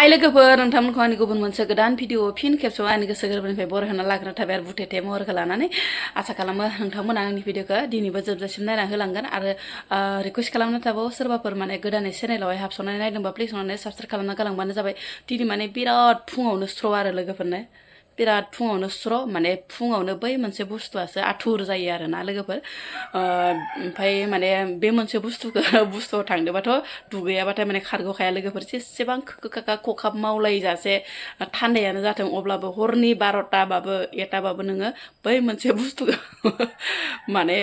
हाय लोगोफोर नोंथांमोनखौ आंनि गुबुन मोनसे गोदान भिडिअ फिन खेबसेबाव आंनि गोसो गोरबोनिफ्राय बर होना लाग्रा थाबाय आरो बुथेथे महरखौ लानानै आसा खालामो नोंथांमोना आंनि भिडिअखौ दिनैबो जोबजासिम नायना होलांगोन आरो रिक्वेस्ट खालामनो थाबाव सोरबाफोर माने गोदानै चेनेलावहाय हाबसननानै नायदोंबा प्लिज अननानै साबस्क्राइब खालामना गालांबानो जाबाय दिनै माने बिराद फुङावनो स्र' आरो लोगोफोरनो बिराद फुङावनो स्र' माने फुङावनो बै मोनसे बुस्थुआसो आथुर जायो आरोना लोगोफोर ओमफ्राय माने बे मोनसे बुस्थुआव थांदोंबाथ' दुगैयाबाथाय माने खारग'खाया लोगोफोर जेसेबां खखाब मावलायजासे थान्दायानो जाथों अब्लाबो हरनि 12टाबाबो 1टाबाबो नोङो बै मोनसे बुस्थुखौ माने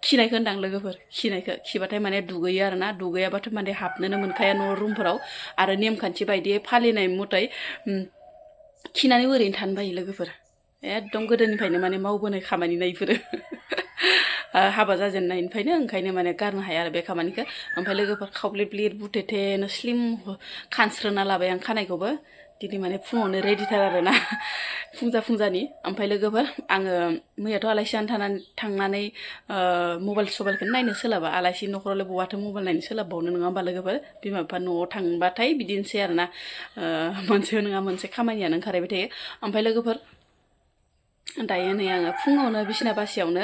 खिनायखौ होनदां लोगोफोर खिबाथाय माने दुगैयो आरोना दुगैयाबाथ' माने हाबनोनो मोनखाया न' रुमफोराव आरो नेमखान्थि बायदियै फालिनाय मथै खिनानै ओरैनो थानो बायो लोगोफोर एकदम गोदोनिफ्रायनो माने मावबोनाय खामानि ना इफोरो हाबा जाजेननायनिफ्रायनो ओंखायनो माने गारनो हाया आरो बे खामानिखौ ओमफ्राय लोगोफोर खावब्लिब्लिर बुथेथेनो स्लिम खानस्रोना लाबाय आं खानायखौबो दिनै माने फुङावनो रेडिथार आरोना फुंजानि ओमफ्राय लोगोफोर आङो मैयाथ' आलासि जानो थांनानै मबाइलखौनो नायनो सोलाबा आलासि न'खरावलाय बहाथो मबाइल नायनो सोलाबबावनो नङा होमबा लोगोफोर बिमा बिफा न'आव थांबाथाय बिदिनोसै आरोना मोनसे नङा मोनसे खामानियानो ओंखारबाय थायो ओमफ्राय लोगोफोर दायो नै आङो फुङावनो बिसिना बासियावनो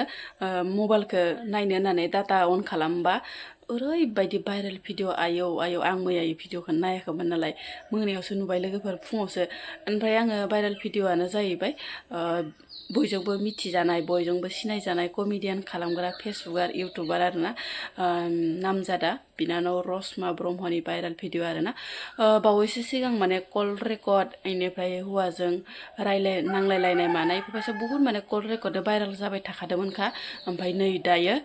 मबाइलखौ नायनो होननानै डाटा अन खालामबा ओरैबायदि भाइरेल भिडिअ आयौ आं मैया भिडिअखौ नायाखैमोन नालाय मोनायावसो नुबाय लोगोफोर फुङावसो ओमफ्राय आङो भाइरेल भिडिअआनो जाहैबाय बयजोंबो मिथिजानाय बयजोंबो सिनायजानाय कमेडियान खालामग्रा फेसबुकार इउटुबार आरोना नामजादा बिनानाव रसमा ब्रह्मनि भाइरेल भिडिअ आरोना बावैसो सिगां माने कल रेकर्ड बेनिफ्राय हौवाजों नांलायलायनाय मानाय बेफोरबायसा बुहुत माने कल रेकर्ड भाइरेल जाबाय थाखादोंमोनखा ओमफ्राय नै दायो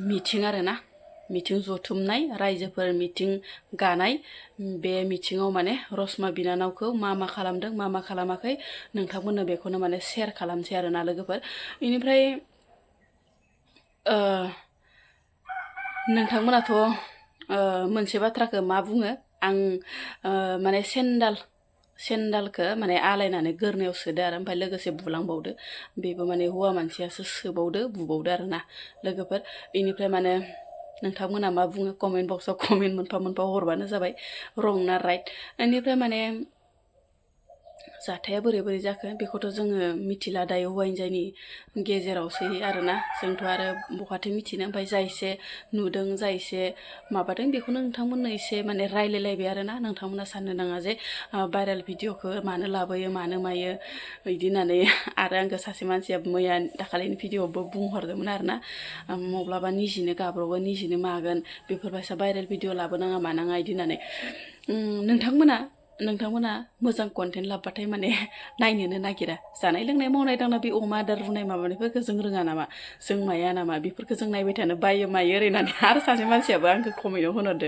मिथिं आरोना मिथिं जथुमनाय रायजोफोर मिथिं गानाय बे मिथिङाव माने रसमा बिनानावखौ मा खालामदों मा खालामाखै नोंथांमोननो बेखौनो माने शेयार खालामसै आरोना लोगोफोर बेनिफ्राय नोंथांमोनाथ' मोनसे बाथ्राखौ मा बुङो आं माने सेन्डालखौ माने आलायनानै गोरनायाव सोदो आरो ओमफ्राय लोगोसे बुलांबावदो बेबो माने हौवा मानसियासो बुबावदो आरोना लोगोफोर बेनिफ्राय माने नोंथांमोना मा बुङो कमेन्ट बक्सआव कमेन्ट मोनफा हरबानो जाबाय रं ना राइट बेनिफ्राय माने जाथाया बोरै जाखो बेखौथ' जोङो मिथिला दायो हौवा हिन्जावनि गेजेरावसै आरोना जोंथ' आरो बहाथो मिथिनो ओमफ्राय जा एसे नुदों जा एसे माबादों बेखौनो नोंथांमोननो एसे माने रायलायलायबाय आरोना नोंथांमोना साननो नाङा जे भाइरेल भिडिअखौ मानो लाबोयो मानो मायो बिदि होननानै आरो आंखौ सासे मानसिया मैया दाखालिनि भिडिअआवबो बुंहरदोंमोन आरोना माब्लाबा निजिनो गाब्रबगोन निजिनो मागोन बेफोरबायसा भाइरेल भिडिअ लाबोनाङा मानाङा बिदि होननानै नोंथांमोना मोजां कन्टेन्ट लाबबाथाय माने नायनोनो नागिरा जानाय लोंनाय मावनाय दांनाय बे अमा आदार रुनाय माबानायफोरखौ जों रोङा नामा जों माया नामा बेफोरखौ जों नायबाय थानो बायो मायो ओरैनानै आरो सासे मानसियाबो आंखौ कमेन्टआव होनहरदो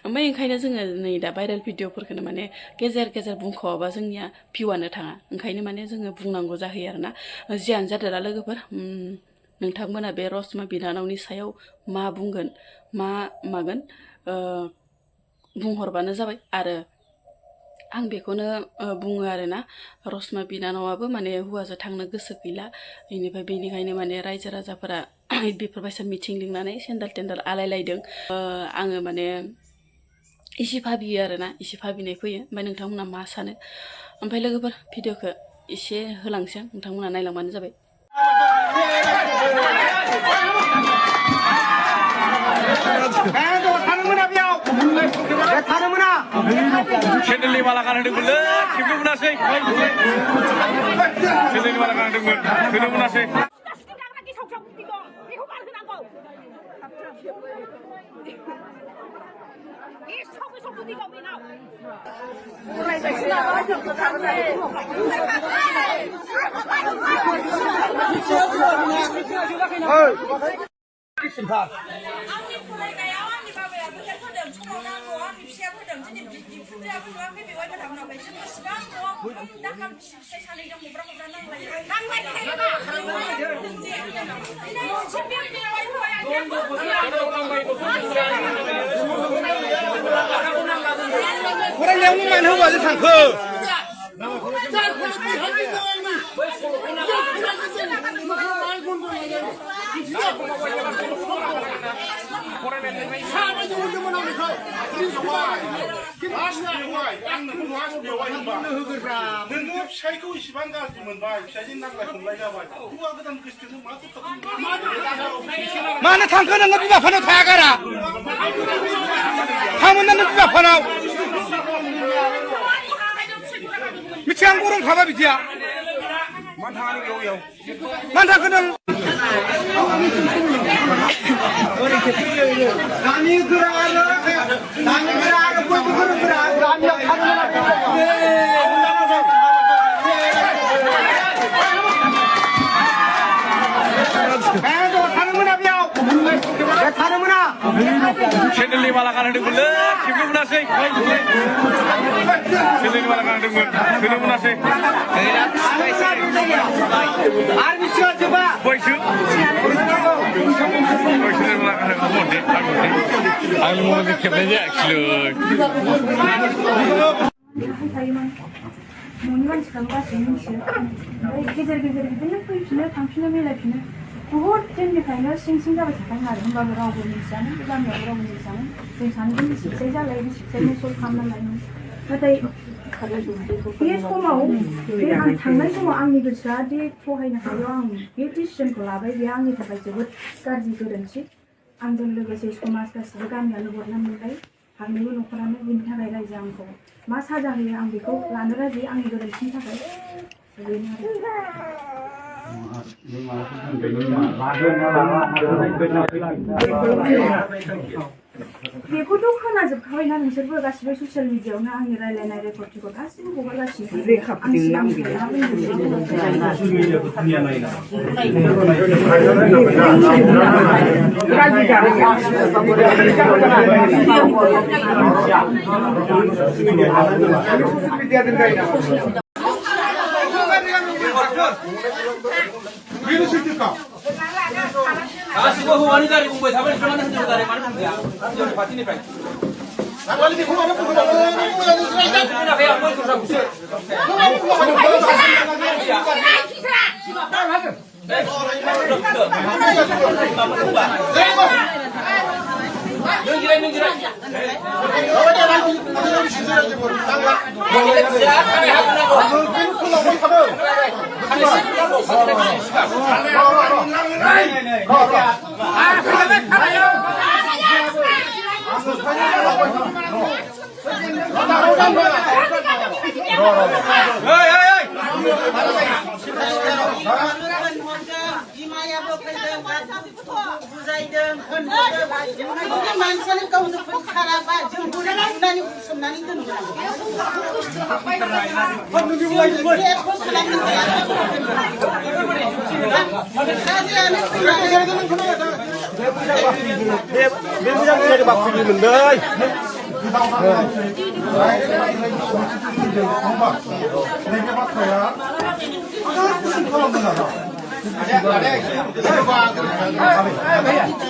ओमफ्राय ओंखायनो जोङो नै दा भाइरेल भिडिअफोरखौनो माने गेजेर बुंख'वाबा जोंनिया भिउआनो थाङा ओंखायनो माने जोङो बुंनांगौ जाहैयो आरोना जियानो जादोंला लोगोफोर नोंथांमोना बे रसमा बिनानावनि सायाव मा बुंगोन मा मागोन बुंहरबानो जाबाय आरो आं बेखौनो बुङो आरोना रसमा बिनानावाबो माने हौवाजों थांनो गोसो गैला बेनिखायनो माने रायजो राजाफोरा बेफोरबायसा मिथिं लिंनानै सेन्देल टेन्देल आलायलायदों आङो माने एसे भाबियो आरोना एसे भाबिनाय फैयो ओमफ्राय नोंथांमोना मा सानो ओमफ्राय लोगोफोर भिडिअखौ एसे होलांसै नोंथांमोना नायलांबानो जाबाय Channel malah kan ada bela, kita pun nasi. Channel malah kan ada bela, kita pun nasi. Orang yang mana huwa je sangke. मानो थांखो नोङो बिमा बिफानाव थाया गारा थांमोन नों बिमा बिफानाव मिथिया आं गरम खाबा बिदिया मानो थांखो नों दानि गोरा आरो बयबो गोरोंफोरा गामियाव थानो मोना चेनेलनि माला गानहोदोंमोनलै खेबनो मोनासै चेनेलनि माला गानहोदोंमोन होनो मोनासै आरो बिसिया जोबा बैसो चेनेलनि माला गानहोदोंमोन आंनि मबाइलजों खेबनाय जायाखिसै न'नि मानसिफ्राबो गासैबो मिथियो ओमफ्राय गेजेर गेजेर बिदिनो फैफिनो थांफिनो मिलायफिनो बुहुद दिननिफ्रायनो सिं सिं जाबाय थाखायो आरो होमबाबो रावबो मिथियामोन गामियावबो रावबो मिथियामोन जों सानैजों बिसिगसाय जालायो बिसिगसायनो सल्भ खालामना लायोमोन नाथाय बे समाव बे आं थांनाय समाव आंनि गोसोआ दि सहायनो हायो आं बे डिसिसनखौ लाबाय बे आंनि थाखाय जोबोद गाज्रि गोरोन्थि आंजों लोगोसे समाज गासिबो गामियानो हरनो मोनबाय फारनैबो न'खरानो बिनि थाखाय रायजो आंखौ मा साजा होयो आं बेखौ लानो राजि आंनि गोरोन्थिनि थाखाय बेनो बेखौथ' खोनाजोबखाबायना नोंसोरबो गासिबो ससियेल मिडियाआवनो आंनि रायलायनाय रेकर्डफोरखौ गासिबो हगारगासिनो गासिबो हौवानि गारि बुंबाय थाबाय नोंथाङा हिनजाव गारि मानो बुंजाया हिनजावनि पार्टिनिफ्राय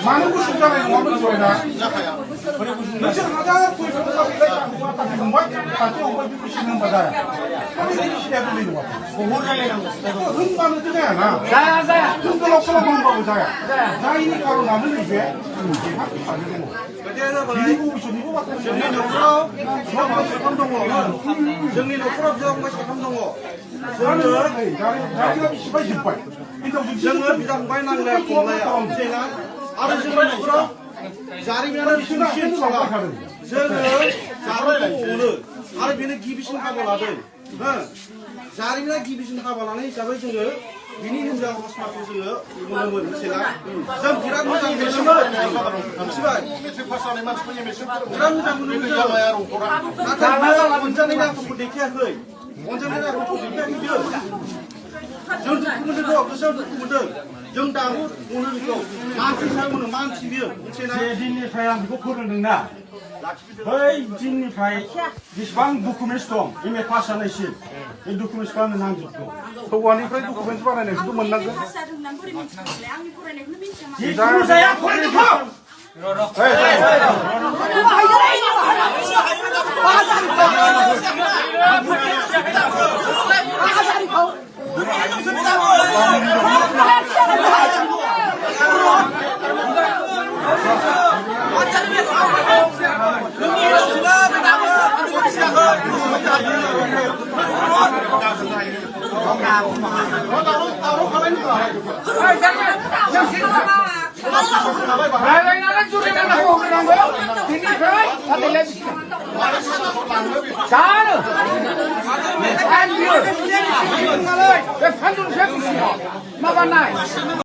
मानो गुसु जानाय नङामोन जयना नोंसोर हाजार फंबाय सासे फंबाय बिसिनो होनबा जाया सिनाया गोरलै नङा बहुद रायलायनांगौ होनबानोथ' जायाना जाया जों गोलाव खालाम होनबाबो जाया जायनि खारनानो नैबे जोंनि न'खराव साथाम दङ जोंनि न'खराव फंबाय साथाम दङ जोङो बिदा फंबाय नांलाया खमलाया आरो जोंनि न'खराव जारिमिनानो बिसिनिसिम जोङो जारिमिनखौ अनो आरो बेनो गिबिसिन हाबा लादों जारिमिना गिबिसिन हाबा लानाय हिसाबै जोङो बिनि हिनजाव रसमाखौ जोङो मोनोमोन मिथिला जों बिराद मोजां मोनोमोन मिथिबाय बिराद मोजां मोनोमोन नाथाय अनजानायनि आखुखौ देखायाखै अनजानायनि आखुखौ देखायाखै बियो जों दुखु मोनदों गोसोआव दुखु मोनदों जों दाबो अनो बेखौ मानसि सायाव मोनो मानसि बियो मिथिना जे दिननिफ्राय आं बेखौ फोरोंदोंना बै दिननिफ्राय बेसेबां डकुमेन्टस दं एम ए पास जानायसिम बे डकुमेन्टसखौ आंनो नांजोबगौ हौवानिफ्राय डकुमेन्टस बानायनायखौथ' मोननांगोन जिखुनु जाया फरायनायखौ रायलायनानै जुरिमानाखौ होनांगौ बिनिफ्राय नाथाय जानो आरो बियो बे फानदुंसो माबानाय